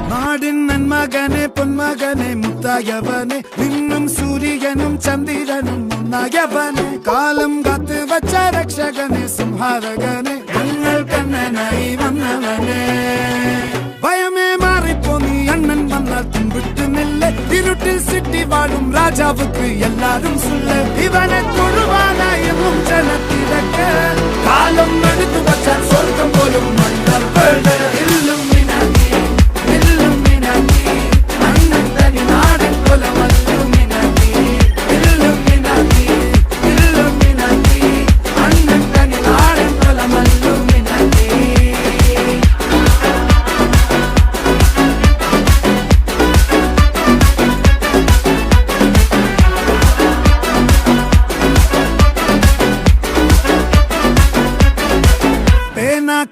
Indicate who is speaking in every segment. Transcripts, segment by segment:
Speaker 1: നാടിൻ നന്മകനെ പൊന്മകനെ മുത്തായവനെ നിന്നും സൂര്യനും ചന്ദ്രനും ഒന്നായവനെ കാലം കാത്ത് വച്ച രക്ഷകനെ സംഹാരകനെ ഞങ്ങൾ കണ്ണനായി വന്നവനെ ഭയമേ മാറിപ്പോ നീ അണ്ണൻ വന്നാൽ തുമ്പിട്ടുന്നില്ല ഇരുട്ടിൽ സിറ്റി വാഴും രാജാവുക്ക് എല്ലാരും സുല്ല ഇവനെ തൊഴുവാനായും ജനത്തിരക്ക് കാലം എടുത്തു വച്ചാൽ സ്വർഗം പോലും മണ്ണർപ്പേട്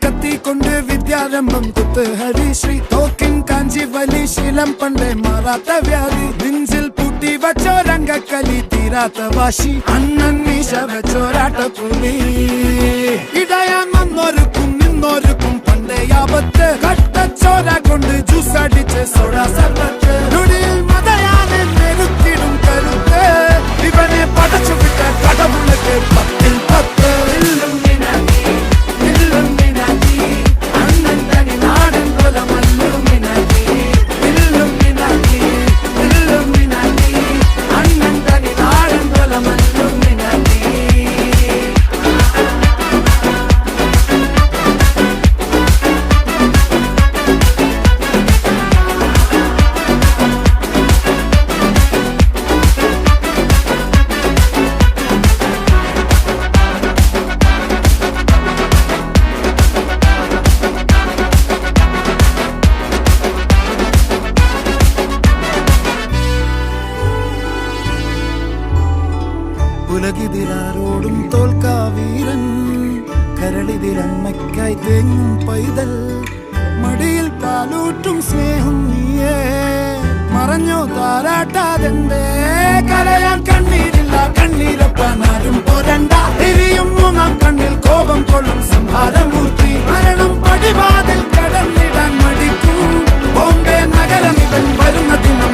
Speaker 1: കത്തിക്കൊണ്ട് വിദ്യാരംഭം കുത്ത് ഹരിശ്രീ തോക്കിൻ കാഞ്ചി വലി ശീലം പണ്ടേ മാറാത്ത വ്യാധി നെഞ്ചിൽ പൂട്ടി വച്ചോരംഗക്കലി തീരാത്ത വാശി അണ്ണൻ മീശ വെച്ചോരാട്ടപ്പുലി ഇടയാങ്ങൊന്നൊരുക്കും നിന്നൊരുക്കും പണ്ടേ ആപത്ത് കട്ടച്ചോര കൊണ്ട് ജ്യൂസ് അടിച്ച് സോഡാ സർബത്ത് നൊടിയിൽ മതയാനെ നെരുത്തിടും കരുത്ത് ഇവനെ പടച്ചു വിട്ട കടവുള്ളക്ക് 10ൽ 10 ഉലകിതിരാരോടും തോൽക്കാവീരൻ കരളിതിരമ്മയ്ക്കായി തേങ്ങും പൈതൽ മടിയിൽ പാലൂട്ടും സ്നേഹം നീയേ മറഞ്ഞോ താരാട്ടാതെന്തേ കരയാൻ കണ്ണീരില്ല കണ്ണീരപ്പാനാരും പോരണ്ട എരിയും മൂന്നാം കണ്ണിൽ കോപം കൊള്ളും സംഹാരമൂർത്തി മരണം പടിവാതിൽ കടന്നിടാൻ മടിക്കും ബോംബെ നഗരം ഇവൻ വരുന്ന ദിനം